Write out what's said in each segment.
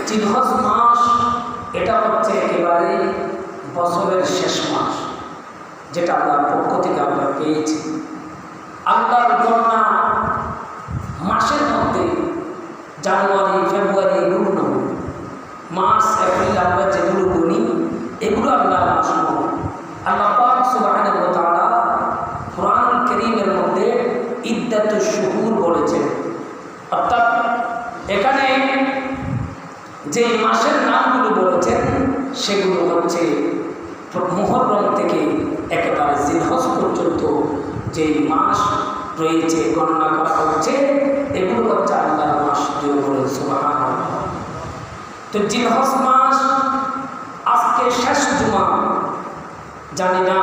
জিলহজ মাস এটা হচ্ছে একেবারে বছরের শেষ মাস, যেটা আল্লাহর পক্ষ থেকে আমরা পেয়েছি। আল্লাহর গণনা মাসের মধ্যে জানুয়ারি, ফেব্রুয়ারি এগুলো নয়, মার্চ, এপ্রিল আমরা যেগুলো গুনি এগুলো আল্লাহর মাস নয়। আল্লাহ পাক সুবহানাহু ওয়া তাআলা কুরআনুল কারীমের মধ্যে ইদ্দাতুশ শুহুর বলেছেন, অর্থাৎ এখানে যে মাসের নামগুলো বলেছেন সেগুলো হচ্ছে মুহররম থেকে একেবারে জিলহজ পর্যন্ত যে মাস রয়েছে গণনা করা হচ্ছে, এগুলো হচ্ছে আল্লাহর মাস। বলে সুবহানাল্লাহ। তো জিলহজ মাস আজকে শেষ জুমা, জানি না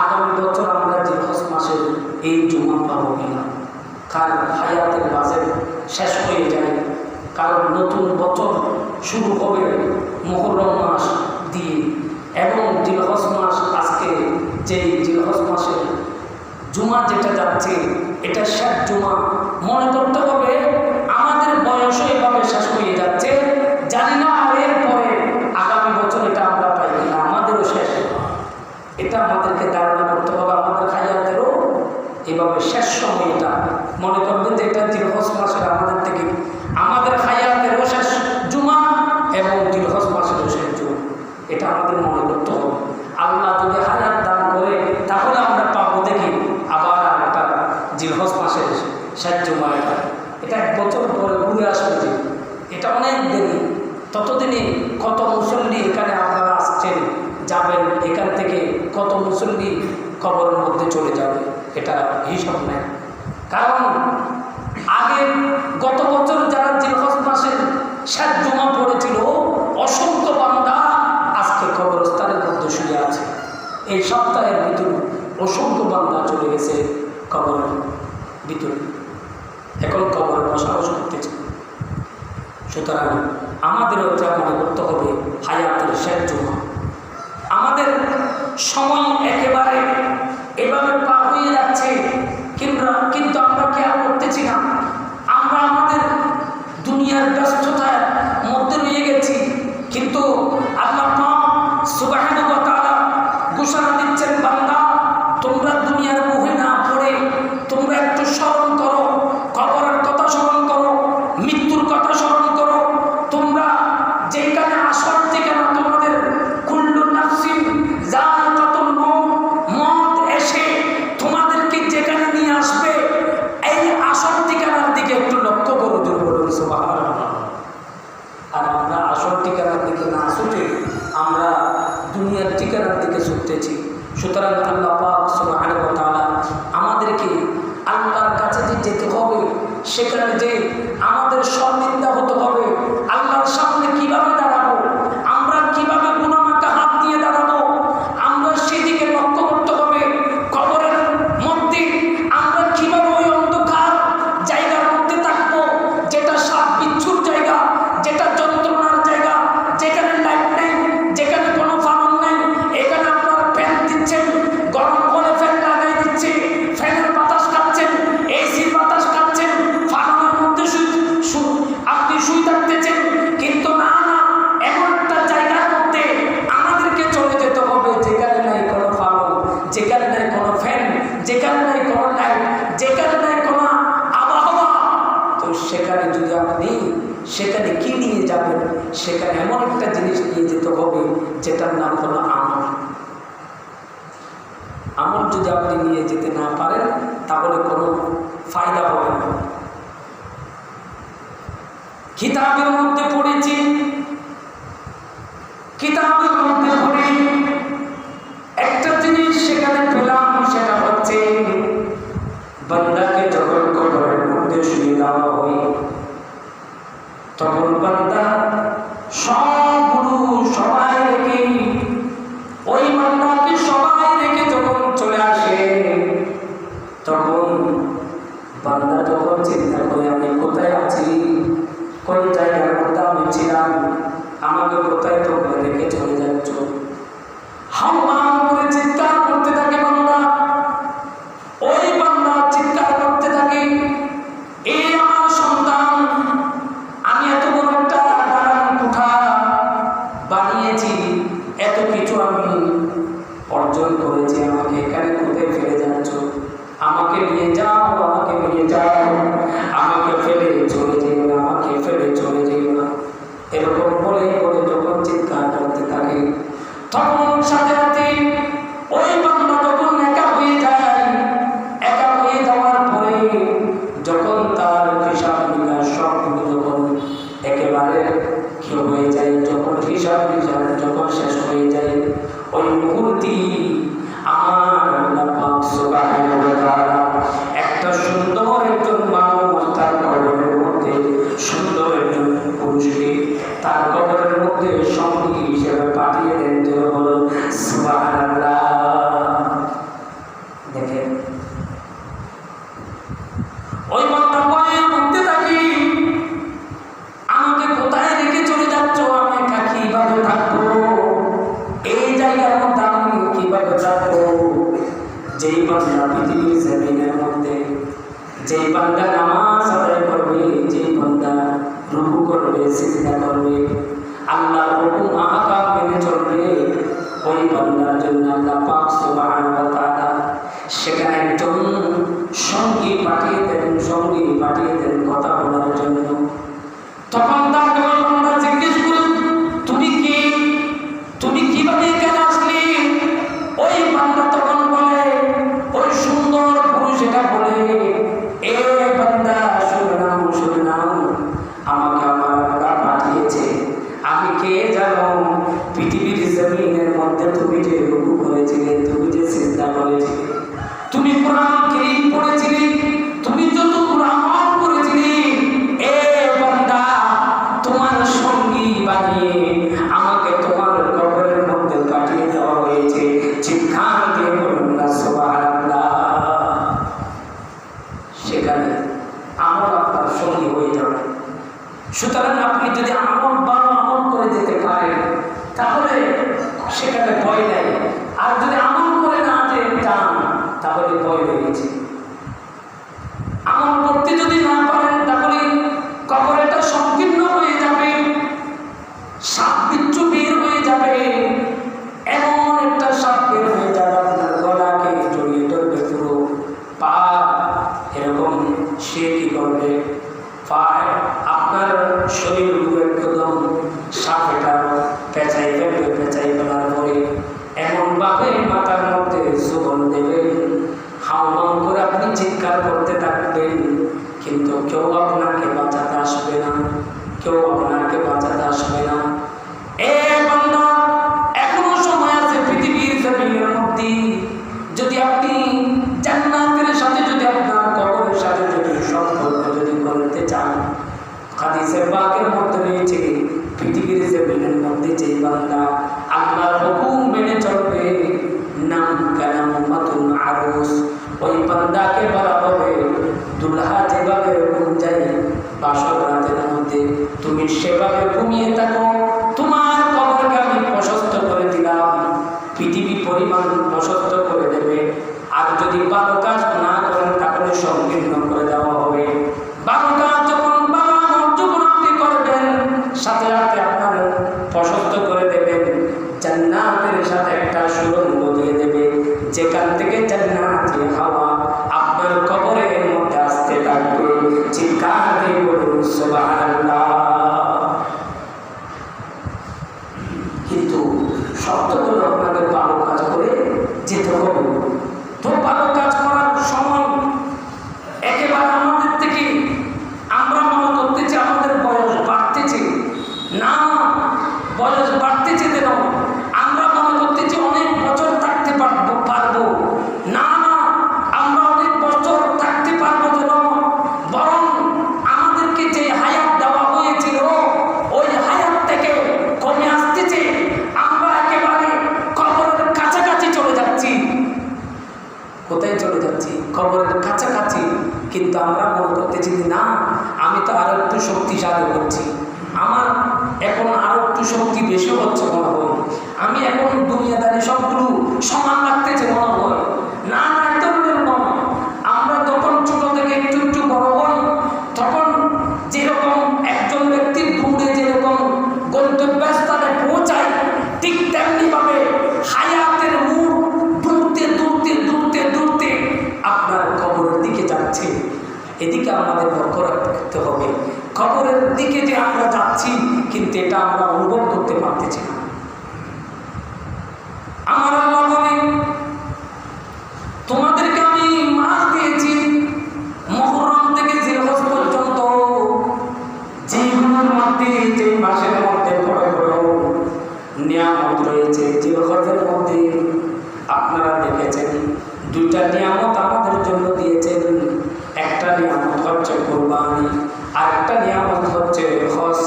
আগামী বছর আমরা জিলহজ মাসের এই জুমা পাবো কিনা, কারণ হায়াতের বাজেট শেষ হয়ে যায়, কারণ নতুন বছর শুরু হবে মুহররম মাস দিয়ে, এবং জিলহজ মাস আজকে যে জিলহজ মাসের জুমা যেটা যাচ্ছে এটা শেষ জুমা। মনে করতে হবে আমাদের বয়সও এভাবে শেষ হয়ে যাচ্ছে, জানি না এরপরে আগামী বছর এটা আমরা পাই কিনা, আমাদেরও শেষ। এটা আমাদেরকে ধারণা করতে হবে, আমাদের হায়াতেরও এভাবে শেষ সময়। এটা মনে করবেন যে এটা জিলহজ মাসের আমাদের থেকে আমাদের হায়াতেরও শেষ জুমা এবং জিলহজ মাসেরও শেষ জুমা, এটা আমাদের মনে করতে হবে। আল্লাহ যদি হায়াত দান করে তাহলে আমরা পাবো দেখি আবার একটা জিলহজ মাসের শেষ জুমা। এটা এক বছর পরে ঘুরে আসবে, যে এটা অনেক দেরি। ততদিনে কত মুসল্লি এখানে আপনারা আসছেন যাবেন, এখান থেকে কত মুসল্লি কবরের মধ্যে চলে যাবে, এটা হিসাব নেই। কারণ আগে গত বছর যারা জিলহজ মাসের শেষ জুমা পড়েছিল অসংখ্য বান্দা আজকে কবরস্থানের মধ্যে শুয়ে আছে। এই সপ্তাহের ভিতরে অসংখ্য বান্দা চলে গেছে কবরের ভিতরে, এখন কবরে বসবাস করতেছে। সুতরাং আমাদেরও এটা মনে করতে হবে হায়াতের শেষ জুমা। আমাদের সময় একেবারে এভাবে পার হয়ে যাচ্ছে, কিন্তু আমরা খেয়াল করতেছি না। আমরা আমাদের দুনিয়ার ব্যস্ততার মধ্যে রয়ে গেছি, কিন্তু আল্লাহ পাক সুবহানাহু ওয়া তাআলা ঘোষণা দিচ্ছেন, বান্দা তোমরা দুনিয়ার মোহে না পড়ে তোমরা একটু স্মরণ করো, কবরের কথা স্মরণ করো, মৃত্যুর কথা স্মরণ করো। তোমরা যেখানে আসর ঠিকানা তোমাদের কুল্লু নাফসিন যায়কাতুল মউত, মত এসে তোমাদেরকে যেখানে নিয়ে আসবে, এই আসর ঠিকানার দিকে একটু লক্ষ্য করো। বলুন সুবহানাল্লাহ। আর আমরা আসর ঠিকানার দিকে না ছুটে আমরা দুনিয়ার ঠিকানার দিকে ছুটতেছি। সুতরাং আল্লাহ পাক সুবহানাহু ওয়া তাআলা আমাদেরকে আল্লাহর কাছে যে যেতে হবে, সেখানে যে আমাদের শর্মিন্দা হতে হবে, আল্লাহর সামনে কিভাবে দাঁড়াবো, আমরা কিভাবে গুনাহমাখা হাত দিয়ে দাঁড়াবো, আমরা সেদিকে লক্ষ্য করতে হবে। কবরের মধ্যে আমরা কিভাবে ওই অন্ধকার জায়গার মধ্যে থাকবো, যেটা সাপ বিচ্ছুর জায়গা, যেটা যন্ত্রণার জায়গা, যেখানে লাইট নেই, যেখানে কোনো ফালন নেই। এখানে আপনার ফ্যান দিচ্ছেন, গরম করে ফ্যান লাগাই দিচ্ছে, ফ্যানের বাতাস খাচ্ছেন, এসির বাতাস খাচ্ছেন, ফালনের মধ্যে আপনি শুই থাকতেছেন। কিন্তু না না, এমন একটা জায়গার মধ্যে আমাদেরকে চলে যেতে হবে যেখানে নাই কোনো ফালন, যেখানে নাই কোনো ফ্যান, যেখানে নাই কোনো লাইট, যেখানে নাই কোনো আবহাওয়া। তো সেখানে যদি আপনি সেখানে কি নিয়ে যাবেন, সেখানে এমন একটা জিনিস নিয়ে যেতে হবে যেটার নাম হলো আমল। আমল যদি আপনি নিয়ে যেতে না পারেন তাহলে কোনো ফায়দা হবে না। কিতাবের মধ্যে পড়েছি, কিতাবের মধ্যে পড়ে একটা জিনিস সেখানে পেলাম, সেটা হচ্ছে বান্দাকে যখন কবরের মধ্যে শুয়ে দেওয়া হয় তখন বান্দা সবগুলো সবাই রেখে, ওই বান্দাকে সবাই রেখে যখন চলে আসে, তখন বান্দা যখন চিন্তা করে আমি কোথায় আছি, কোন জায়গার মধ্যে আমি ছিলাম, আমাকে কোথায় তোমরা রেখে চলে যাচ্ছ। হাওমাও করে চিৎকার করতে থাকে বান্দা, ওই বান্দা চিৎকার করতে থাকে, এই আমার সন্তান, আমি এত বড় একটা তখন সাথে সাথে ওই বান্দা যখন একা হয়ে যায়, একা হয়ে যাওয়ার পরে যখন তার হিসাব নিকাশ সবগুলো যখন একেবারে কেউ হয়ে যায়, যখন হিসাব নিকাশ যখন শেষ হয়ে যায়, ওই মুহূর্তে আমার আল্লাহ পাক সুবহানাহু ওয়া তাআলা একটা সুন্দর একজন মানুষ তার কবরের মধ্যে, সুন্দর একজন পুরুষকে তার কবরের মধ্যে সঙ্গী হিসেবে পাঠিয়ে দেন। যে হলো সুবহানাল্লাহ। দেখেন ওই বান্দা পায়ের মধ্যে থাকি, আমাকে কোথায় রেখে চলে যাচ্ছ, আমি একা কিভাবে থাকবো, এই জায়গার মধ্যে আমি কিভাবে থাকবো। যেই বান্দা পৃথিবীর জমিনের মধ্যে, যেই বান্দা নামাজ আদায় করবে, যেই বান্দা রুকু করবে, সিজদা করবে, আল্লাহর হুকুম আহকাম মেনে চলবে, ওই বান্দার জন্য আল্লাহ পাক সুবহানাহু ওয়া তাআলা সেখানে একজন সঙ্গী পাঠিয়ে দেন, সঙ্গী পাঠিয়ে দেন কথা বলার জন্য। তখন তাকে ওই বান্দা জিজ্ঞেস করল, তুমি কি, তুমি কিভাবে এখানে আসলে? ওই বান্দা তখন বলে, ওই সুন্দর পুরুষ এটা বলে, এ বান্দা শুনে নাও, শুনে নাও, আমাকে আমার আল্লাহ পাঠিয়েছে। আমি কে জানো? পৃথিবীর জমিনের মধ্যে তুমি যে রুকু করেছিলে, তুমি যে সিজদা করেছিলে, তুমি কোরআন কারীম পড়েছিলে, তুমি যতগুলো আমল করেছিলে, এ বান্দা তোমার সঙ্গী বানিয়ে আমাকে তোমার কবরের মধ্যে পাঠিয়ে দেওয়া হয়েছে। চিৎকার দিয়ে বলুন না সুবহানাল্লাহ। সেখানে আমল আপনার সঙ্গী হয়ে যাবে। সুতরাং আপনি যদি আমল ভালো আমল করে দিতে পারেন তাহলে সেখানে ভয় নেই, আর যদি আমল করে না যান তাহলে ভয় রয়েছে। আমল করতে যদি না পারেন তাহলে কবরটা সংকীর্ণ হয়ে যাবে, সাপ বিচ্ছু বের হয়ে যাবে, এমন একটা সাপ বের হয়ে যাবে আপনার গলাকে জড়িয়ে ধরবে পুরো পা, এরকম সে কি করবে, পায় আপনার শরীরগুলো একদম সাপেটা পেঁচাই ফেলবে, পেঁচাই ফেলার পরে এমনভাবে মাথার মধ্যে জোবন দেবেন, হাওমাও করে আপনি চিৎকার করতে থাকবেন, কিন্তু কেউ আপনাকে বাঁচাতে আসবে না, কেউ আপনাকে বাঁচাতে আসবে না। এ বান্দা, এখনো সময় আছে পৃথিবীর জমিনের মধ্যে, যদি আপনি জান্নাতের সাথে, যদি আপনার কবরের সাথে যদি সম্পর্ক যদি করতে চান, হাদিসে পাকের মধ্যে রয়েছে পৃথিবীর জমিনের মধ্যে যে বান্দা আল্লাহর হুকুম মেনে চলবে, নাম কালাম মাতুন আরুস, ওই বান্দাকে বলা হবে দুলহা যেভাবে ঘুম যায় বাসর রাতের মধ্যে, তুমি সেভাবে ঘুমিয়ে থাকো, তোমার কবরকে আমি প্রশস্ত করে দিলাম, পৃথিবী পরিমাণ প্রশস্ত করে দেবে। আর যদি ভালো কাজ না করেন তাহলে সংকীর্ণ করে দেওয়া হবে। ভালো কাজ যখন, ভালো আমল যখন আপনি করবেন, সাথে সাথে আপনার প্রশস্ত করে দেবেন, জান্নাতের সাথে একটা সুগন্ধ দিয়ে দেবে, যেখান থেকে জান্নাতি হাওয়া আপনার কবরের মধ্যে আসতে থাকবে। চিৎকার দিয়ে বলুন সুবহানাল্লাহ। কিন্তু শর্ত হলো আপনাদের ভালো কাজ করে যেতে হবে। তো ভালো কাজ করার সময় একেবারে আমাদের থেকে আমরা মনে করতেছি আমাদের বয়স বাড়তেছে, না, বয়স বাড়তেছে কেন? আমরা মনে করতেছি অনেক বছর থাকতে পারবো, না, আমরা অনেক বছর থাকতে পারবো কেন? বরং আমাদেরকে যে হায়াত দেওয়া হয়েছিল ওই হায়াত থেকে কমে আসতেছে, আমরা একেবারে কবরের কাছাকাছি চলে যাচ্ছি। কোথায় চলে যাচ্ছি? কবরের কাছাকাছি। কিন্তু আমরা মনে করতেছি না, আমি তো আরো একটু শক্তিশালী হচ্ছি, আমার এখন আরো একটু শক্তি বেশি হচ্ছে মনে হয়, আমি এখন দুনিয়াদারি সবগুলো সমান রাখতেছে মনে হয়। না, এ ধরনের নয়। আমরা যখন ছোট থেকে একটু একটু বড় হই, তখন যেরকম একজন ব্যক্তি দৌড়ে যেরকম গন্তব্যস্থলে পৌঁছায়, ঠিক তেমনি ভাবে হায়াতের মুখ দৌড়তে দৌড়তে দৌড়তে দৌড়তে আপনার কবরের দিকে যাচ্ছে। এদিকে আমাদের লক্ষ্য রাখতে হবে। কবরের দিকে যে আমরা যাচ্ছি, কিন্তু এটা আমরা অনুভব করতে পারতেছি না। নিয়ামত রয়েছে। জিলহজের মধ্যে আপনারা দেখেছেন দুইটা নিয়ামত আমাদের জন্য দিয়েছেন। একটা নিয়ামত হচ্ছে কুরবানি, আর একটা নিয়ামত হচ্ছে হজ।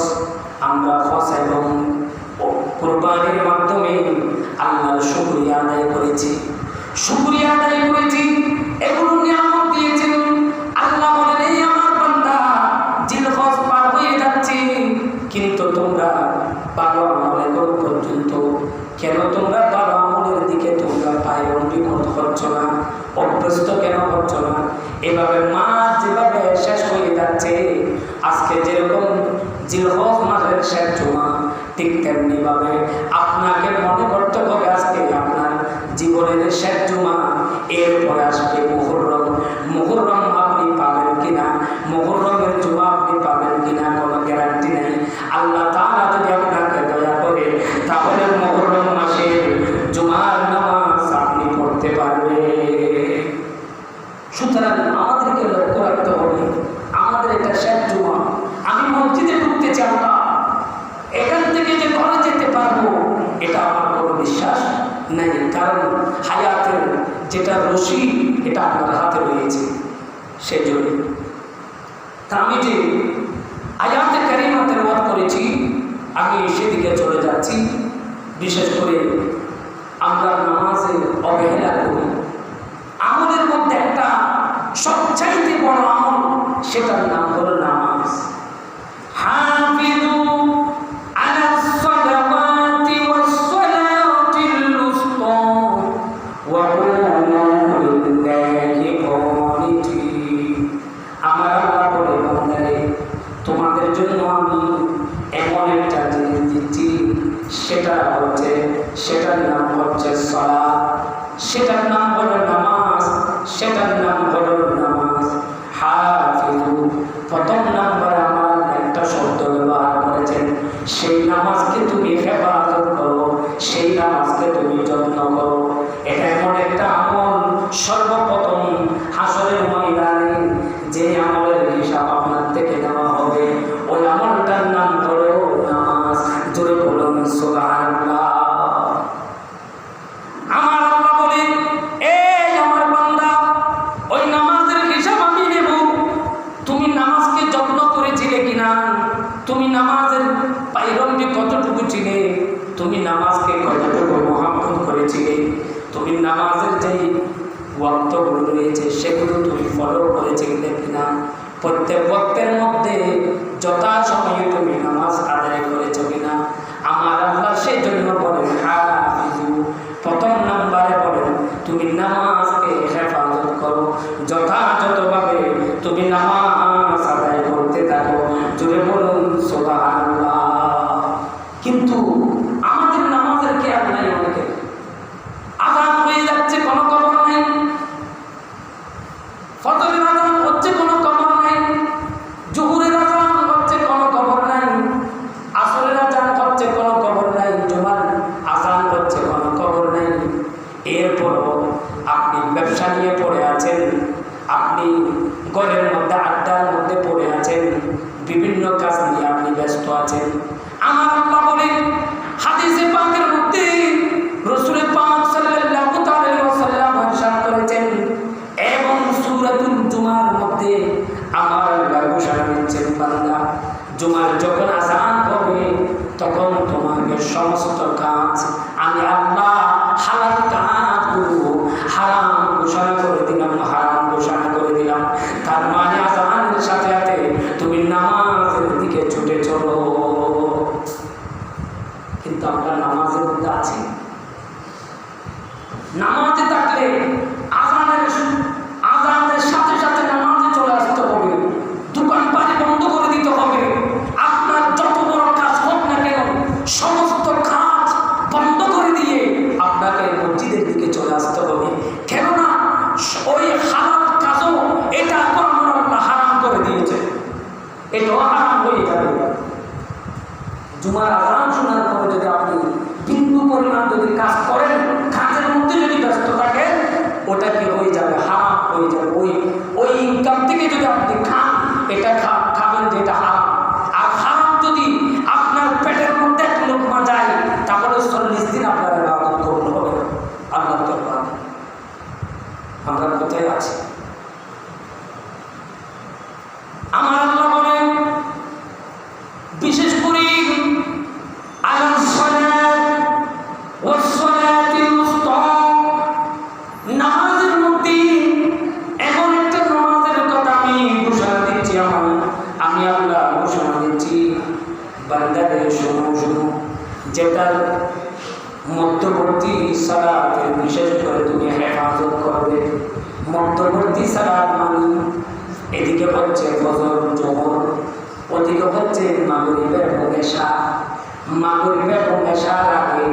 আমরা হজ এবং কুরবানির মাধ্যমে আল্লাহর শুকরিয়া আদায় করেছি, শুকরিয়া আদায় করেছি। এগুলো নিয়ামত দিয়েছেন আল্লাহ। বলেন, এই আমার বান্দা, জিলহজ পার হয়ে যাচ্ছে, কিন্তু তোমরা ভালো আমলের পর্যন্ত কেন তোমরা ভালো আমলের দিকে তোমরা পায়রন্ডি হচ্ছ না, অভ্যস্ত কেন হচ্ছ না? এভাবে মাস যেভাবে শেষ হয়ে যাচ্ছে, আজকে যেরকম জিলহজ মাসের শেষ জুমা, ঠিক তেমনি ভাবে আপনাকে মনে করতে হবে আজকে আপনার জীবনের শেষ জুমা। এরপরে আসবে মুহররম। মুহররম আপনি পাবেন কিনা, মুহররমের জুমা আপনি পাবেন কিনা কোনো গ্যারান্টি নেই। আল্লাহ তাআলা যদি আপনাকে দয়া করে তাহলে মুহররম মাসে জুমার নামাজ আপনি পড়তে পারবেন। সুতরাং আমাদেরকে লক্ষ্য রাখতে হবে, আমাদের এটা শেষ জুমা। আমি মসজিদে ঢুকতে চাই না, এখান থেকে যে ঘরে যেতে পারবো এটা আমার কোনো বিশ্বাস নেই। কারণ হায়াতের যেটা রশি এটা আপনার হাতে রয়েছে। সেই জন্য তা আমি যে আয়াতে কারিমা তেলাওয়াত করেছি, আমি সেদিকে চলে যাচ্ছি। বিশেষ করে আমরা নামাজে অবহেলা করি। আমাদের মধ্যে একটা সবচাইতে বড় আমল, সেটার নাম হলো নামাজ। হাফিজু আলাস সালাওয়াতি ওয়াস সালাতিল উসতা ওয়া কুনু লিল্লাহি কানিতিন। আমার আল্লাহ বলে, বান্দারে, তোমাদের জন্য আমি এমন একটা জিনিস দিচ্ছি, সেটার নাম হচ্ছে সালাত, সেটার নাম হলো নামাজ, সেটার নাম হলো নামাজ। হাফিজু, প্রথম নাম্বার আমার একটা শব্দ ব্যবহার করেছেন, সেই নামাজকে তুমি হেফাজত করো, সেই নামাজকে তুমি যত্ন করো। এটা এমন একটা আমল, সর্বপ্রথম হাসরের ময়দানে যে আমলের হিসাব আপনার থেকে নেওয়া হবে, ওই আমলটার নাম হলো নামাজ। জোরে বলুন সুবহানাল্লাহ। আমার আল্লাহ বলে, এই আমার বান্দা, ওই নামাজের হিসাব আমি নেব। তুমি নামাজকে যত্ন করেছিলে কিনা, তুমি নামাজের পায়রন্ডি কতটুকু ছিলে, তুমি নামাজকে কতটুকু মহাব্বত করেছিলে, তুমি নামাজের যেই ওয়াক্তগুলো রয়েছে সেগুলো তুমি ফলো করেছিলে কিনা, প্রত্যেক ওয়াক্তের মধ্যে যথাসময়ে তুমি নামাজ আদায় করেছো কিনা। আমার আল্লাহ সেই জন্য বলেন হাফিজু, প্রথম নাম্বারে বলেন তুমি নামাজকে হেফাজত করো, যথাযথভাবে তুমি নামাজ আদায় করতে থাকো। জোরে বলুন সুবহানাল্লাহ। কিন্তু আমাদের নামাজের খেয়াল নাই, অনেকে আযান হয়ে যাচ্ছে কোনো খবর নেই, ফজরের আযান হচ্ছে কোনো খবর নেই, জোহরের আযান হচ্ছে কোনো খবর নাই, আসরের আযান হচ্ছে কোনো খবর নাই, জুমার আযান হচ্ছে কোনো খবর নাই। এরপরও আপনি ব্যবসা নিয়ে পড়ে আছেন, আপনি ঘরের মধ্যে আড্ডার মধ্যে পড়ে আছেন, বিভিন্ন কাজ নিয়ে আপনি ব্যস্ত আছেন। আমার আল্লাহ বলেন হাদিসে পাকের মধ্যে, রাসূল পাক সাল্লাল্লাহু আলাইহি ওয়াসাল্লাম ইরশাদ করেছেন এবং সূরাতুল জুমার মধ্যে আমার আল্লাহ ঘোষণা দিচ্ছেন, বান্দা, জুমার যখন আযান হবে তখন তোমাকে সমস্ত কাজ আমি আল্লাহ হালাল কাজগুলো হারাম ঘোষণা করে দিলাম, হারাম ঘোষণা করে দিলাম। তার মানে আযানের সাথে সাথে তুমি নামাজের দিকে ছুটে চলো। কিন্তু আমরা নামাজের মধ্যে আছি, নামাজে থাকলে আযানের সাথে সাথে নামাজে চলে আসতে হবে, দোকান পানি বন্ধ করে দিতে হবে। আপনার যত বড় কাজ হোক না কেন, সমস্ত কাজ বন্ধ করে দিয়ে আপনাকে মসজিদের দিকে চলে আসতে হবে। কেননা ওই হারাম কাজও এটা আমার আল্লাহ হারাম করে দিয়েছে, এটাও হারাম হয়ে যাবে। জুমার আযান শোনার পরে যদি আপনি বিন্দু পরিমাণ যদি কাজ করেন, কাজের মধ্যে যদি ব্যস্ত থাকেন, ওটা কি হয়ে যাবে? হারাম হয়ে যাবে। ওই ইনকাম থেকে যদি আপনি খান, এটা খাবেন যেটা হারাম। আর হারাম যদি আপনার পেটের মধ্যে এক লোকমা যায়, তাহলে বিশেষ করে আলাস সালাত ওয়াস সালাতিল উসতা, নামাজের মধ্যে এমন একটা নামাজের কথা আমি ঘোষণা দিচ্ছি, আমি আল্লাহ ঘোষণা দিচ্ছি, বান্দাদের শোনো, যেটার মধ্যবর্তী সালাতের বিশেষ করে তুমি হেফাজত করবে। মধ্যবর্তী সালাত মানে এদিকে হচ্ছে ফজর জোহর, ওদিকে হচ্ছে মাগরিব এবং এশা। মাগরিব এবং এশার আগে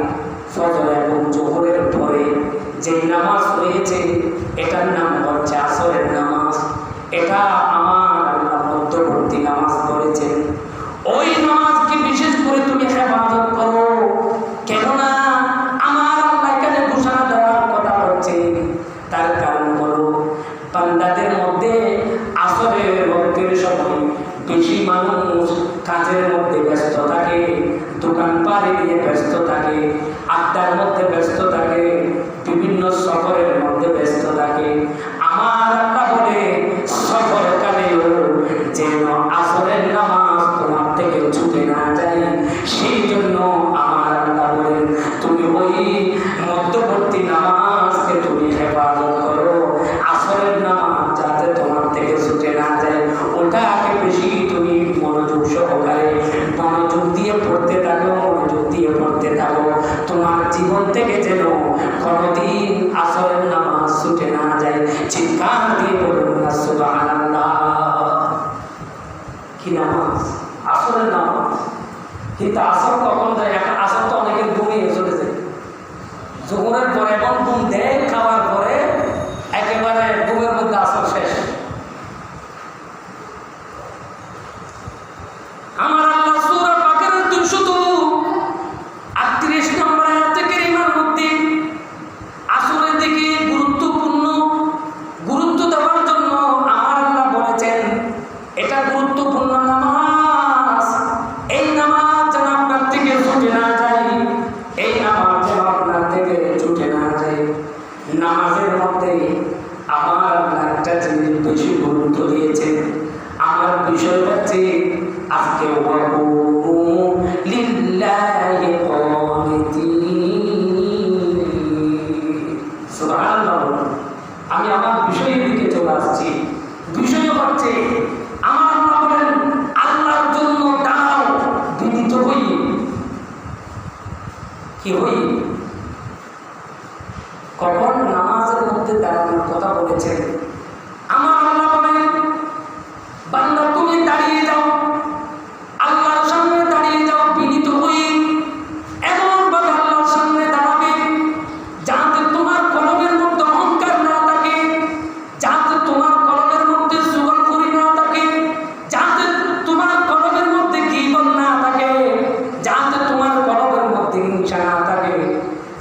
ফজর এবং জোহরের পরে যে নামাজ রয়েছে এটার নাম হচ্ছে আসরের নামাজ। এটা আমার আল্লাহ মধ্যবর্তী নামাজ বলেছেন। ওই নামাজকে বিশেষ করে তুমি হেফাজত করো, কেননা আমার আল্লাহ এখানে ঘোষণা দেওয়ার কথা হচ্ছে। তার কারণ হলো বান্দাদের মধ্যে আসরের ওয়াক্তের সময় বেশি মানুষ কাজের মধ্যে ব্যস্ত থাকে, দোকান পাড়ে দিয়ে ব্যস্ত থাকে, আড্ডার মধ্যে ব্যস্ত থাকে, বিভিন্ন সফরের মধ্যে ব্যস্ত থাকে। আমার আল্লাহ বলে সফরকালেও যেন আসরের নামাজ তোমার থেকে ছুটে না যায়, সেই জন্য আমার আল্লাহ বলেন তুমি ওই মধ্যবর্তী নামাজকে তুমি হেফাজত করো। আসরের নামাজ যাতে তোমার থেকে ছুটে না যায় ওটাকে বেশি তুমি মনোযোগ সহকারে মনোযোগ দিয়ে পড়তে থাকো, মনোযোগ দিয়ে পড়তে থাকো। তোমার জীবন থেকে যেন কোনোদিন আসরের নামাজ ছুটে না যায়। চিৎকার দিয়ে বলুন না সুবহানাল্লাহ। কি নামাজ? আসরের নামাজ। কিন্তু আসর কখন যায়? আসর তো অনেকের ঘুমিয়ে চলে যায়। জোহরের পরে এমন ঘুম দেয়, খাওয়ার পরে একেবারে ঘুমের মধ্যে আসর শেষ। আমার আল্লাহ সূরা বাকারার 238 নম্বর আয়াতে কারিমার মধ্যে আসরের দিকে গুরুত্ব দেওয়ার জন্য আমার আল্লাহ বলেছেন এটা গুরুত্বপূর্ণ নামাজ। এই নামাজ যেন আপনার থেকে ছুটে না যায়, এই নামাজ যেন আপনার থেকে ছুটে না যায়। নামাজের মধ্যে আমার আল্লাহ একটা জিনিস বেশি গুরুত্ব দিয়েছেন। আমার বিষয় হচ্ছে আজকে লিল্লাহি কানিতিন। সুবহানাল্লাহ। আমি আমার বিষয়ের দিকে চলে আসছি। বিষয় হচ্ছে আমার আল্লাহ বলেন আল্লাহর জন্য দাও, বিনীত হই। কি হই? কখন? নামাজের মধ্যে দাঁড়ানোর কথা বলেছেন। আমার আল্লাহ বলেন বান্দা তুমি দাঁড়িয়ে যাও, আল্লাহর সামনে দাঁড়িয়ে যাও বিনীত হয়ে। এমন ভাবে আল্লাহর সামনে দাঁড়াবে যাতে তোমার কলবের মধ্যে অহংকার না থাকে, যাতে তোমার কলবের মধ্যে জুগলখুরি না থাকে, যাতে তোমার কলবের মধ্যে গীবত না থাকে, যাতে তোমার কলবের মধ্যে হিংসা না থাকে,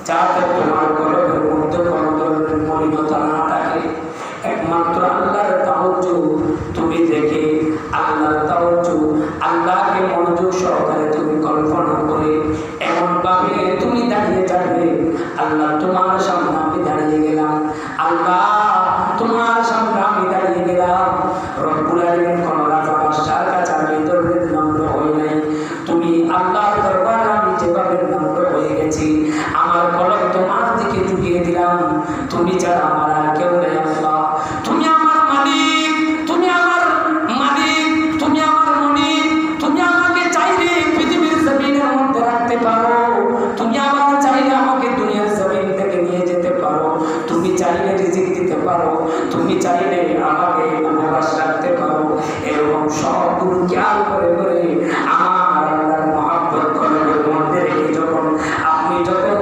যাতে তোমার কলবের মধ্যে কোনো ধরনের মলিনতা না থাকে। একমাত্র আল্লাহর তাওজ্জু তুমি দেখে, আল্লাহর তাওজ্জু আল্লাহকে মনোযোগ সহকারে তুমি কল্পনা করে এমন ভাবে তুমি দাঁড়িয়ে যাবে। আল্লাহ তোমার সামনে আমি দাঁড়িয়ে গেলাম, আল্লাহ তোমার সামনে আমি দাঁড়িয়ে গেলাম। রব্বুল আলামিন কোন রাজা বাদশার কাছে আমি ধরে নম্র হই নাই। তুমি আল্লাহর দরবারে আমি যেভাবে নম্র হয়ে গেছি, আমার কলব তোমার দিকে ঝুঁকিয়ে দিলাম। তুমি ছাড়া আমার আর কেউ নেই আল্লাহ। তুমি আমার মালিক, তুমি আমার মালিক, তুমি আমার মনিব। তুমি আমাকে চাইলে পৃথিবীর জমিনের মধ্যে রাখতে পারো, তুমি আমার চাইলে আমাকে দুনিয়ার জমিন থেকে নিয়ে যেতে পারো, তুমি চাইলে রিজিক দিতে পারো, তুমি চাইলে আমাকে উপবাস রাখতে পারো। এরকম সবগুলো খেয়াল করে করে আমার আল্লাহর মহব্বত কলবের মধ্যে রেখে আপনি যখন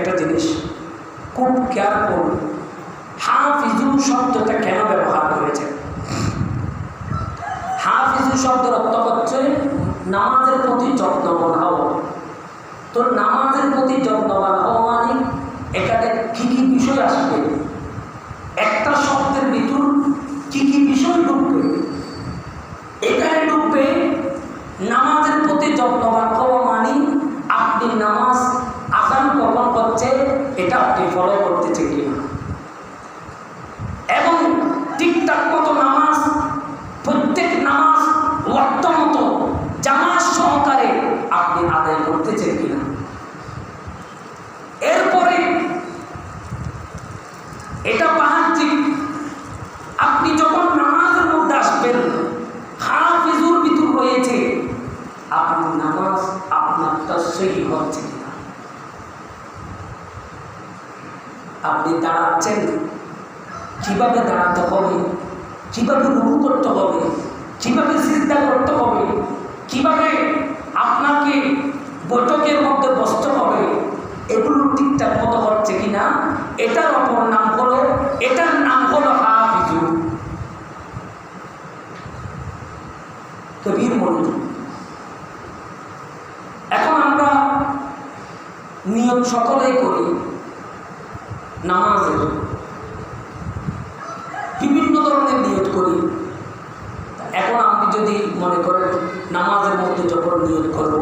একটা জিনিস খুব কেয়ারফুল, হাফিজু শব্দটা কেন ব্যবহার করেছে? হাফিজু শব্দের অর্থ হচ্ছে নামাজের প্রতি যত্নবান হওয়া। তো নামাজের প্রতি যত্নবান হওয়া মানে এখানে কি কি বিষয় আসবে, একটা শব্দের ভিতর কি কি বিষয় ঢুকবে? এখানে ঢুকবে নামাজের প্রতি যত্নবান হওয়া মানে আপনি নামাজ আযান কখন হচ্ছে এটা আপনি ফলো করতেছে কিনা, এবং ঠিকঠাক মতো নামাজ, প্রত্যেক নামাজ ওয়াক্ত মতো জামাত সহকারে আপনি আদায় করতেছেন কিনা। এরপরে এটা বাহ্যিক, আপনি যখন নামাজের মধ্যে আসবেন হাফিজুর ভিতর রয়েছে আপনি নামাজ আপনারটা সহি হচ্ছে কিনা। আপনি দাঁড়াচ্ছেন, কিভাবে দাঁড়াতে হবে, কিভাবে রুকু করতে হবে, কিভাবে সিজদা করতে হবে, কিভাবে আপনাকে বৈঠকের মধ্যে বসতে হবে, এগুলো ঠিকঠাক মতো হচ্ছে কিনা, এটার অপর নাম হলো, এটার নাম হলো হাফিজু। কবির মনোযোগ। এখন আমরা নিয়ত সকলেই করি নামাজের, বিভিন্ন ধরনের নিয়ত করি। এখন আপনি যদি মনে করেন নামাজের মধ্যে যখন নিয়ত করব,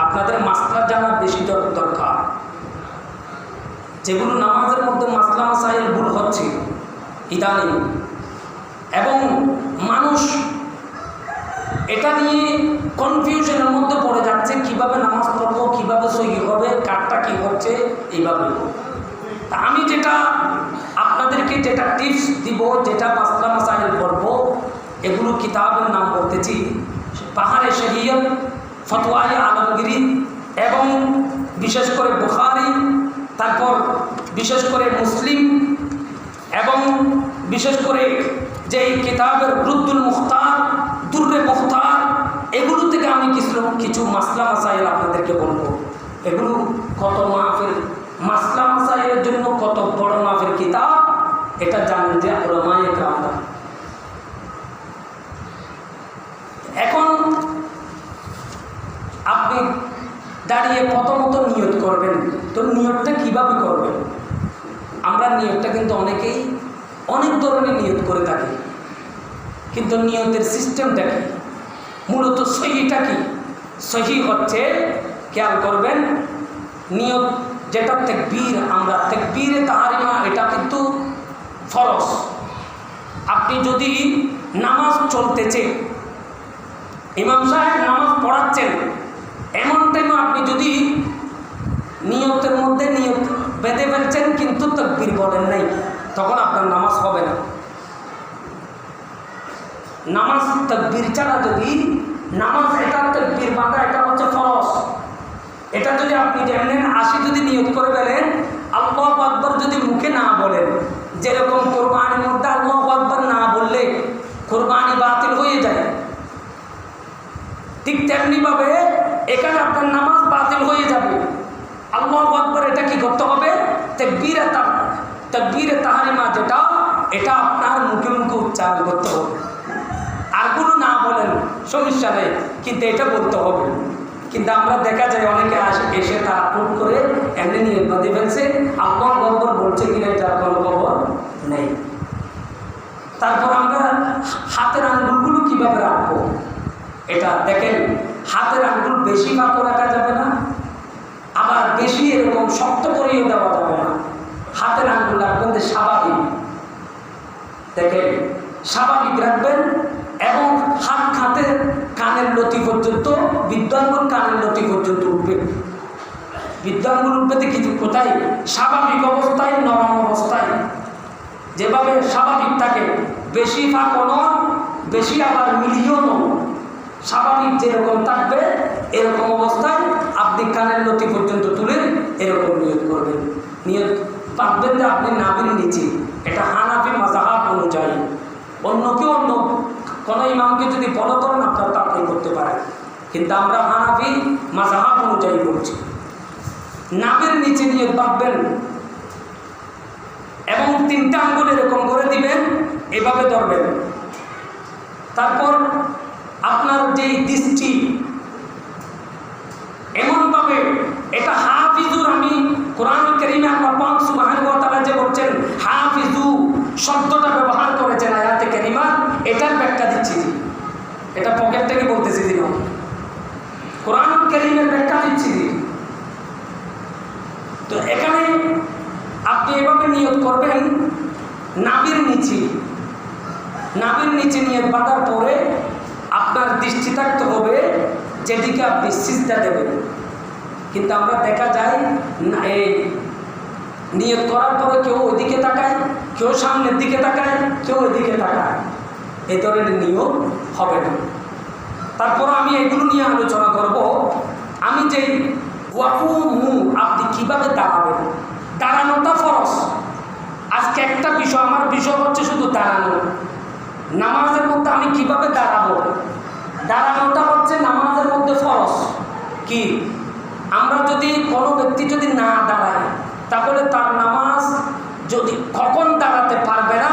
আপনাদের মাসলা জানার বেশি দরকার। যেগুলো নামাজের মধ্যে মাসলা মাসাইল ভুল হচ্ছে ইদানিং, এবং মানুষ এটা নিয়ে কনফিউশনের মধ্যে পড়ে যাচ্ছে, কিভাবে নামাজ পড়বো, কিভাবে সহি হবে, কারটা কি হচ্ছে, এইভাবে। তা আমি যেটা আপনাদেরকে যেটা টিপস দিব, যেটা মাসলা মাসাইল পড়বো, এগুলো কিতাবের নাম বলতেছি পাহাড়ে শরীয়ত, ফতোয়ায়ে আলমগীরি, এবং বিশেষ করে বুখারী, তারপর বিশেষ করে মুসলিম, এবং বিশেষ করে যে কিতাবের রুদ্দুল মুখতার, দুররে মুখতার, এগুলো থেকে আমি কিছু মাসলা মাসাইল আপনাদেরকে বলবো। এগুলো কত মাহফিল, মাসলা মাসাইলের জন্য কত বড় মাহফিল কিতাব, এটা জানেন যে উলামায়ে কেরামরা। এখন আপনি দাঁড়িয়ে প্রথমত নিয়ত করবেন। তো নিয়তটা কিভাবে করবেন? আমরা নিয়তটা কিন্তু অনেকেই অনেক ধরনের নিয়ত করে থাকি, কিন্তু নিয়তের সিস্টেমটা কি, মূলত সহিটা কি? সহি হচ্ছে, খেয়াল করবেন, নিয়ত যেটা তাকবীর, আমরা তাকবীরে তাহরিমা, এটা কিন্তু ফরজ। আপনি যদি নামাজ চলতেছে, ইমাম সাহেব নামাজ পড়াচ্ছেন, এমন টাইমে আপনি যদি নিয়তের মধ্যে নিয়ত বেঁধে ফেলছেন কিন্তু তাকবীর বলেন নাই, তখন আপনার নামাজ হবে না। নামাজ তাকবীর ছাড়া যদি নামাজ, এটা তাকবীর বাঁধা, এটা হচ্ছে ফরজ। এটা যদি আপনি যেমন 80 যদি নিয়ত করে ফেলেন, আল্লাহু আকবার যদি মুখে না বলেন, যেরকম কোরবানির মধ্যে আল্লাহু আকবার না বললে কোরবানি বাতিল হয়ে যায়, ঠিক তেমনিভাবে এখানে আপনার নামাজ বাতিল হয়ে যাবে। আল্লাহু আকবার এটা কি করতে হবে? তাকবীরে তাহরিমা যেটা, এটা আপনার মুখে মুখে উচ্চারণ করতে হবে। আরগুলো না বলেন সমস্যা নেই, কিন্তু এটা বলতে হবে। কিন্তু আমরা দেখা যায় অনেকে এসে তারা ভুল করে এমনি নিয়ে বাঁধে ফেলছে, আল্লাহু আকবার বলছে কিনা যার কোনো খবর নেই। তারপর আমরা হাতের আঙ্গুলগুলো কিভাবে রাখবো, এটা দেখেন, হাতের আঙ্গুল বেশি বাঁকা রাখা যাবে না, আবার বেশি এরকম শক্ত করিয়ে দেওয়া যাবে না। হাতের আঙ্গুল রাখবেন যে স্বাভাবিক, দেখেন স্বাভাবিক রাখবেন, এবং হাতের কানের লতি পর্যন্ত, বৃদ্ধাঙ্গুল কানের লতি পর্যন্ত উঠবে। বৃদ্ধাঙ্গুল উঠবে কিছু কোথায়? স্বাভাবিক অবস্থায়, নরম অবস্থায়, যেভাবে স্বাভাবিক থাকে, বেশি ফাঁকও নয়, বেশি আবার মিলিয়েও নয়, স্বাভাবিক যেরকম থাকবে এরকম অবস্থায় আপনি কানের লতি পর্যন্ত তুলে এরকম নিয়ত করবেন। নিয়ত পাকবেন যে আপনি নাভির নিচে, এটা হানাফি মাযহাব অনুযায়ী। অন্য কেউ অন্য কোনো ইমামকে যদি ফলো করেন আপনার তা আপনি করতে পারেন, কিন্তু আমরা হানাফি মাযহাব অনুযায়ী করছি। নাভির নিচে নিয়ে বাঁধবেন এবং 3টা আঙ্গুল এরকম করে দিবেন, এভাবে ধরবেন। তারপর আপনার যেই দৃষ্টি এমনভাবে, এটা হাফিজুর, আমি কোরআন কারীমে আল্লাহ পাক সুবহানাহু ওয়া তাআলা যে বলছেন হাফিজু শব্দটা ব্যবহার করেছেন আয়াতে কারিমা, এটার ব্যাখ্যা দিচ্ছি। এটা পকেট থেকে বলতেছি দিন, কোরআন কারীমের ব্যাখ্যা দিচ্ছি। তো এখানে আপনি এভাবে নিয়ত করবেন, নাভির নিচে নিয়ত বাঁধার পরে আপনার দৃষ্টি থাকতে হবে যেদিকে আপনি সিজদা দেবেন। কিন্তু আমরা দেখা যায় এই নিয়ত করার পরে কেউ ওইদিকে তাকায়, কেউ সামনের দিকে তাকায়, কেউ ওইদিকে তাকায়। এই ধরনের নিয়ত হবে না। তারপর আমি এগুলো নিয়ে আলোচনা করব। আমি যেই ওয়াকুমু, আপনি কিভাবে দাঁড়াবেন, দাঁড়ানোটা ফরজ। আজকে একটা বিষয়, আমার বিষয় হচ্ছে শুধু দাঁড়ানো। নামাজের মধ্যে আমি কিভাবে দাঁড়াবো, দাঁড়ানোটা হচ্ছে নামাজের মধ্যে ফরজ। কি আমরা যদি কোনো ব্যক্তি যদি না দাঁড়ায়, তাহলে তার নামাজ যদি কখন দাঁড়াতে পারবে না,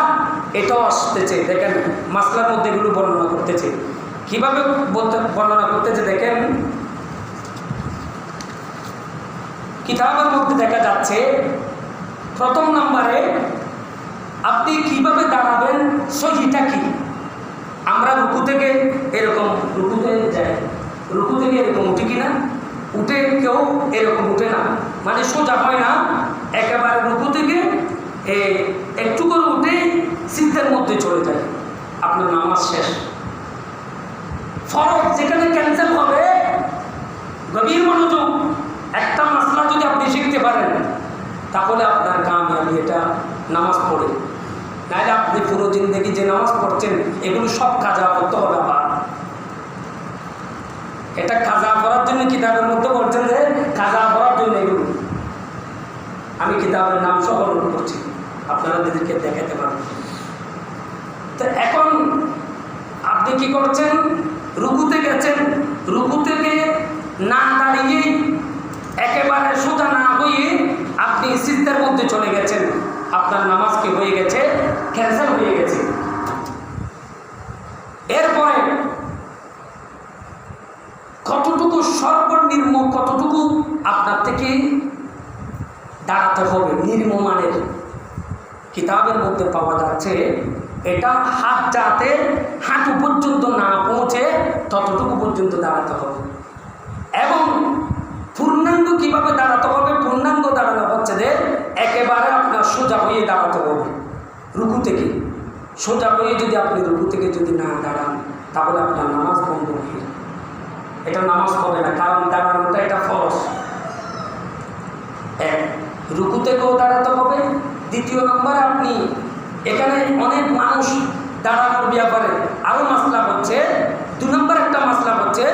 এটাও আসতেছে। দেখেন মাসলার মধ্যে এগুলো বর্ণনা করতেছে। কিভাবে বর্ণনা করতেছে দেখেন, কিতাবের মধ্যে দেখা যাচ্ছে প্রথম নম্বরে আপনি কিভাবে দাঁড়াবেন, সহিটা কি। আমরা রুকু থেকে এরকম রুকুতে যাই, রুকু থেকে এরকম উঠি কিনা, উঠে কেউ এরকম উঠে না, মানে সোজা হয় না, একেবারে রুকু থেকে একটু করে উঠে সিজদার মধ্যে চলে যায়, আপনার নামাজ শেষ। ফরজ যেখানে ক্যান্সেল হবে, গভীর মনোযোগ, একটা মাসলা যদি আপনি শিখতে পারেন তাহলে আপনার কামিয়াবি, এটা নামাজ পড়ে। নাহলে আপনি পুরো জিন্দেগি যে নামাজ পড়ছেন এগুলো সব কাজা করতে হবে। আবার এটা কাজা করার জন্য কিতাবের মধ্যে বলছেন যে কাজা করার জন্য এগুলো, আমি কিতাবের নাম সহ উল্লেখ করছি, আপনারা তাদেরকে দেখাতে পারবেন। তো এখন আপনি কি করছেন, রুকুতে গেছেন, রুকু থেকে না দাঁড়িয়ে একেবারে সোজা না হয়ে আপনি সিজদার মধ্যে চলে গেছেন, আপনার নামাজ কি হয়ে গেছে, ক্যান্সেল হয়ে গেছে। এরপরে কতটুকু সর্বনিম্ন, কতটুকু আপনার থেকে দাঁড়াতে হবে, নিম্নমানের। কিতাবের মধ্যে পাওয়া যাচ্ছে এটা হাত যাতে হাঁটু পর্যন্ত না পৌঁছে ততটুকু পর্যন্ত দাঁড়াতে হবে। এবং পূর্ণাঙ্গ কিভাবে দাঁড়াতে হবে, পূর্ণাঙ্গ দাঁড়ানো হচ্ছে যে একেবারে আপনার সোজা হয়ে দাঁড়াতে হবে। রুকু থেকে সোজা হয়ে যদি আপনি রুকু থেকে যদি না দাঁড়ান তাহলে আপনার নামাজ বন্ধ হয়ে যাবে, এটা নামাজ হবে না, কারণ দাঁড়ানোটা এটা ফরজ। এক, রুকু থেকেও দাঁড়াতে হবে। দ্বিতীয় নম্বর, আপনি এখানে অনেক মানুষ দাঁড়ানোর ব্যাপারে আরও মাসলা হচ্ছে। 2 নম্বর একটা মাসলা হচ্ছে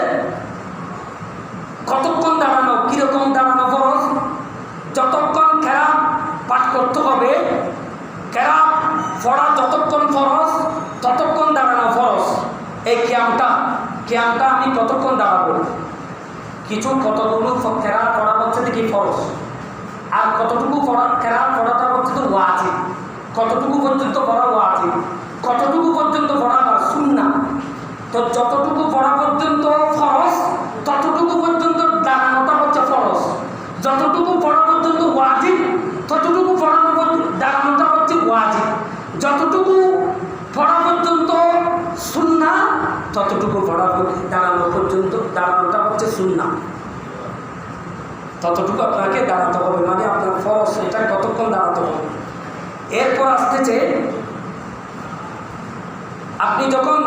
কতক্ষণ দাঁড়ানো, কীরকম দাঁড়ানো ফরজ। যতক্ষণ কেরাত পাঠ করতে হবে, কেরাত পড়া যতক্ষণ ফরজ ততক্ষণ দাঁড়ানো ফরজ। এই কিয়ামটা আমি কতক্ষণ দাঁড়াবো, কিছু কতগুলো কেরাত পড়া হচ্ছে দেখি ফরজ, আর কতটুকু কেরাত পড়াটা হচ্ছে তো ওয়াজিব। কতটুকু পর্যন্ত পড়া ওয়াজিব, কতটুকু পর্যন্ত পড়া বা সুন্নাহ। তো যতটুকু পড়া পর্যন্ত ফরজ ততটুকু পর্যন্ত দাঁড়ানোটা হচ্ছে ফরজ, যতটুকু পড়া পর্যন্ত ওয়াজিব ততটুকু দাঁড়ানোটা হচ্ছে ওয়াজিব, যতটুকু পড়া পর্যন্ত সুন্নাহ ততটুকু দাঁড়ানো পর্যন্ত দাঁড়ানোটা হচ্ছে সুন্নাহ। ততটুকু আপনাকে দাঁড়াতে হবে, মানে আপনার ফরজ এটা কতক্ষণ দাঁড়াতে হবে। এরপর আসতেছে আপনি যখন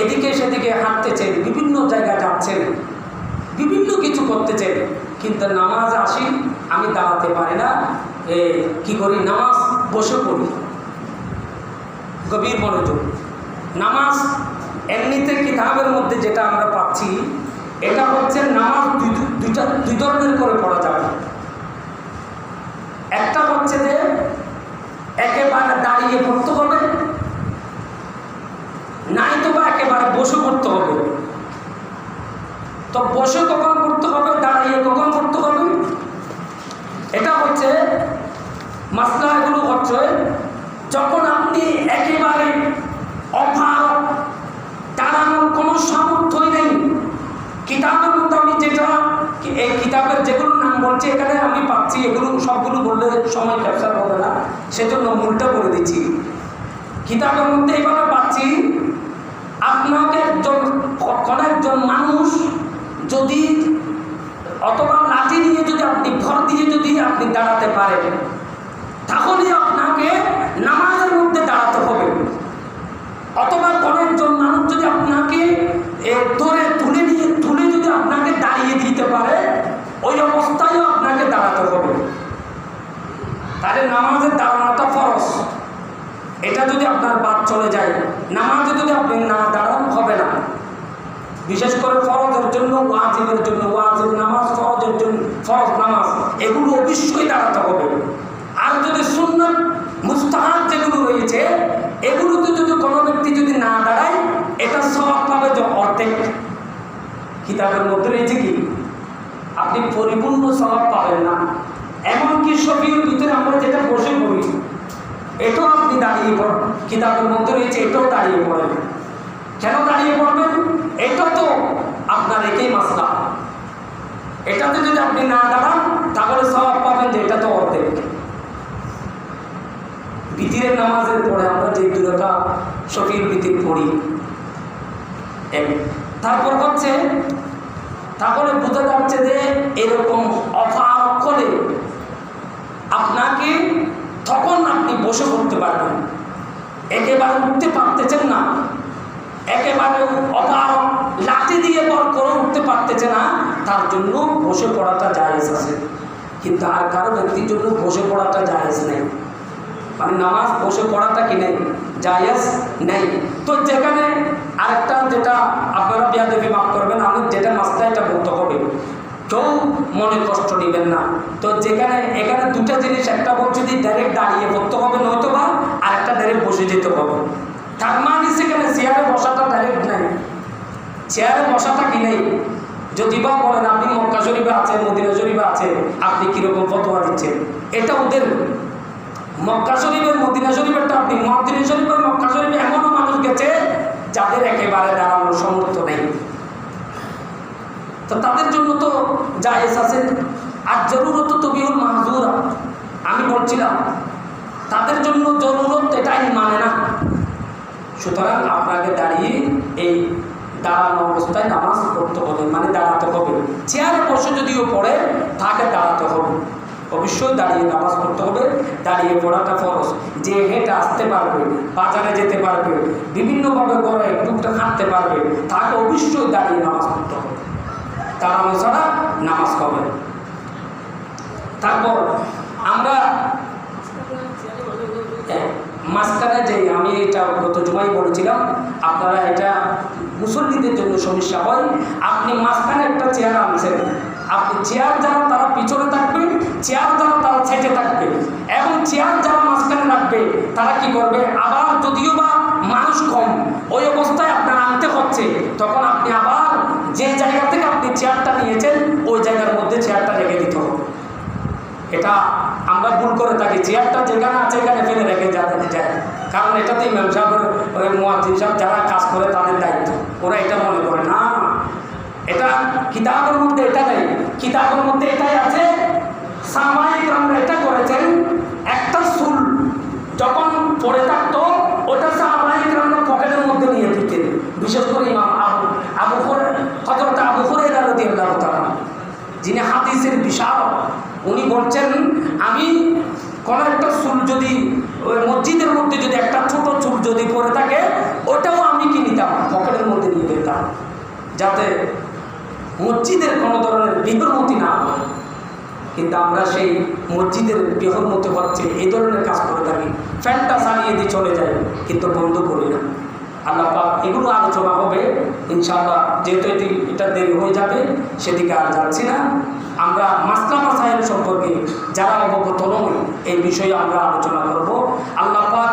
এদিকে সেদিকে হাঁটতেছেন, বিভিন্ন জায়গায় যাচ্ছেন, বিভিন্ন কিছু করতেছেন, কিন্তু নামাজ আসি আমি দাঁড়াতে পারি না, কি করি, নামাজ বসে পড়ি। গভীর মনোযোগ, নামাজ এমনিতে কিতাবের মধ্যে যেটা আমরা পাচ্ছি এটা হচ্ছে নামাজ দুই ধরনের করে পড়া যাবে। একটা হচ্ছে যে একেবারে দাঁড়িয়ে পড়তে হবে, নাই তো বা একেবারে বসে পড়তে হবে। তো বসে কখন করতে হবে, দাঁড়িয়ে কখন করতে হবে, এটা হচ্ছে মাসলা। এগুলো হচ্ছে যখন আপনি একেবারে অভাব, দাঁড়ানোর কোনো সামর্থ্যই নেই। কিতাবের মধ্যে আমি যেটা এই কিতাবের যেগুলো নাম বলছি এখানে আমি পাচ্ছি, এগুলো সবগুলো বললে সময় ক্যাপচার হবে না, সেজন্য মূলটা বলে দিচ্ছি। কিতাবের মধ্যে এইভাবে পাচ্ছি, আপনাকে একজন মানুষ যদি অথবা লাঠি দিয়ে যদি আপনি ভর দিয়ে যদি আপনি দাঁড়াতে পারেন, তাহলে আপনাকে নামাজের মধ্যে দাঁড়াতে হবে। অথবা কোন একজন মানুষ যদি আপনাকে ধরে তুলে যদি আপনাকে দাঁড়িয়ে দিতে পারে, ওই অবস্থায়ও আপনাকে দাঁড়াতে হবে। তাহলে নামাজের দাঁড়ানোটা ফরজ। এটা যদি আপনার বাদ চলে যায়, নামাজে যদি আপনি না দাঁড়ান হবে না। বিশেষ করে ফরজের জন্য, ওয়াজিবের জন্য, ওয়াজিব নামাজ, ফরজের জন্য ফরজ নামাজ, এগুলো অবশ্যই দাঁড়াতে হবে। আর যদি সুন্নাত মুস্তাহাব যেগুলো রয়েছে, এগুলোতে যদি কোনো ব্যক্তি যদি না দাঁড়ায়, এটা সওয়াব পাবে যে অর্ধেক। কিতাবের মধ্যে রয়েছে কি আপনি পরিপূর্ণ সওয়াব পাবেন না। এমনকি শফিউল ভিতরে আমরা যেটা বসে পড়ি, এটাও আপনি দাঁড়িয়ে পড়েন। কিতাবের মধ্যে রয়েছে এটাও দাঁড়িয়ে পড়েন। কেন দাঁড়িয়ে পড়বেন? এটা তো আপনার একই মাসলা। এটাতে যদি আপনি না দাঁড়ান, তাহলে সওয়াব পাবেন যে এটা তো অর্ধেক। বিতিরের নামাজের পরে আমরা যে 2 রাকাত শফিউল বিতির পড়ি, তারপর হচ্ছে, তাহলে বোঝা যাচ্ছে যে এরকম অফার করে আপনাকে তখন আপনি বসে পড়তে পারবেন। একেবারে উঠতে পারতেছেন না, একেবারে অফার লাঠি দিয়ে পর করে উঠতে পারতেছে না, তার জন্য বসে পড়াটা জায়েজ আছে। কিন্তু আর কারো ব্যক্তির জন্য বসে পড়াটা জায়েজ নেই, মানে নামাজ বসে পড়াটা কি নেই, জায়েজ নেই। তো যেখানে আরেকটা, যেটা আপনারা বেয়াদবি মাফ করবেন, আমি যেটা মাসলা এটা বলতে হবে, কেউ মনে কষ্ট নেবেন না। তো এখানে 2টা জিনিস, একটা বলছে যে ডাইরেক্ট দাঁড়িয়ে পড়তে হবে, নয়তো বা আরেকটা ডাইরেক্ট বসে যেতে হবে। তার মানে সেখানে চেয়ারে বসাটা ডাইরেক্ট নেই, চেয়ারে বসাটা কি নেই। যদি বা বলেন আপনি মক্কা শরীফে আছেন, মদিনা শরীফে আছে, আপনি কিরকম ফতোয়া দিচ্ছেন, এটা ওদের। মক্কা শরীফের মদিনা শরীফেরটা আপনি, মদিনা শরীফের মক্কা শরীফে এমনও মানুষ গেছে যাদের একেবারে দাঁড়ানোর সামর্থ্য নেই, তো তাদের জন্য তো জায়েজ আছে। আর জরুরত তবিউল মাহজুরা, আমি বলছিলাম তাদের জন্য জরুরত এটাই মানে না। সুতরাং আপনাকে দাঁড়িয়ে এই দাঁড়ানো অবস্থায় নামাজ পড়তে হবে, মানে দাঁড়াতে হবে। চেয়ারে বসে যদিও পড়ে, তাকে দাঁড়াতে হবে, অবশ্যই দাঁড়িয়ে নামাজ পড়তে হবে। দাঁড়িয়ে পড়াটা ফরজ। যে হেঁটে আসতে পারবে, বাজারে যেতে পারবে, বিভিন্নভাবে করে টুকটাক হাঁটতে পারবে, তাকে অবশ্যই দাঁড়িয়ে নামাজ পড়তে হবে, দাঁড়ানো ছাড়া নামাজ হবে। তারপর আমরা মাঝখানে যে, আমি এটা গত জুমাই বলেছিলাম, আপনারা এটা মুসল্লিদের জন্য সমস্যা হয়। আপনি মাঝখানে একটা চেয়ার আনছেন, আপনি চেয়ার যারা তারা পিছনে থাকবে, চেয়ার যারা তারা ছেটে থাকবে, এবং চেয়ার যারা মাঝখানে রাখবে তারা কি করবে, আবার যদিও বা মানুষ কম, ওই অবস্থায় আপনার আনতে হচ্ছে, তখন আপনি আবার যে জায়গা থেকে আপনি চেয়ারটা নিয়েছেন ওই জায়গার মধ্যে চেয়ারটা রেখে দিতে হবে। এটা আমরা ভুল করে থাকি, চেয়ারটা যেখানে আছে এখানে ফেলে রেখে যাতে যায়, কারণ এটাতেই ইমাম সাহেবের, মুয়াজ্জিন সাহেব যারা কাজ করে তাদের দায়িত্ব, ওরা এটা মনে করে না। এটা কিতাবের মধ্যে এটা নেই, কিতাবের মধ্যে এটাই আছে। সাহাবায়ে কেরামরা এটা করেছেন, একটা চুল যখন পড়ে থাকতো ওটা সাহাবায়ে কেরামরা পকেটের মধ্যে নিয়ে দিতেন। বিশেষ করে ইমাম হযরত আবু হুরায়রা রাদিয়াল্লাহু তাআলা, যিনি হাদিসের বিশাল, উনি বলছেন আমি কোন একটা চুল যদি ওই মসজিদের মধ্যে যদি একটা ছোট চুল যদি পড়ে থাকে, ওটাও আমি কি নিতাম, পকেটের মধ্যে নিয়ে দিতাম, যাতে মসজিদের কোনো ধরনের বিহরমতি না হয়। কিন্তু আমরা সেই মসজিদের বিহরমতি হচ্ছে এই ধরনের কাজ করে থাকি, ফ্যানটা চালিয়ে দিয়ে চলে যাই, কিন্তু বন্ধ করি না। আল্লাহ পাক এগুলো আলোচনা হবে ইনশাআল্লাহ, যেহেতু এটা দেরি হয়ে যাবে সেদিকে আর যাচ্ছি না। আমরা মাসলা মাসাইল সম্পর্কে যারা অবগত নয় এই বিষয়ে আমরা আলোচনা করব। আল্লাহ পাক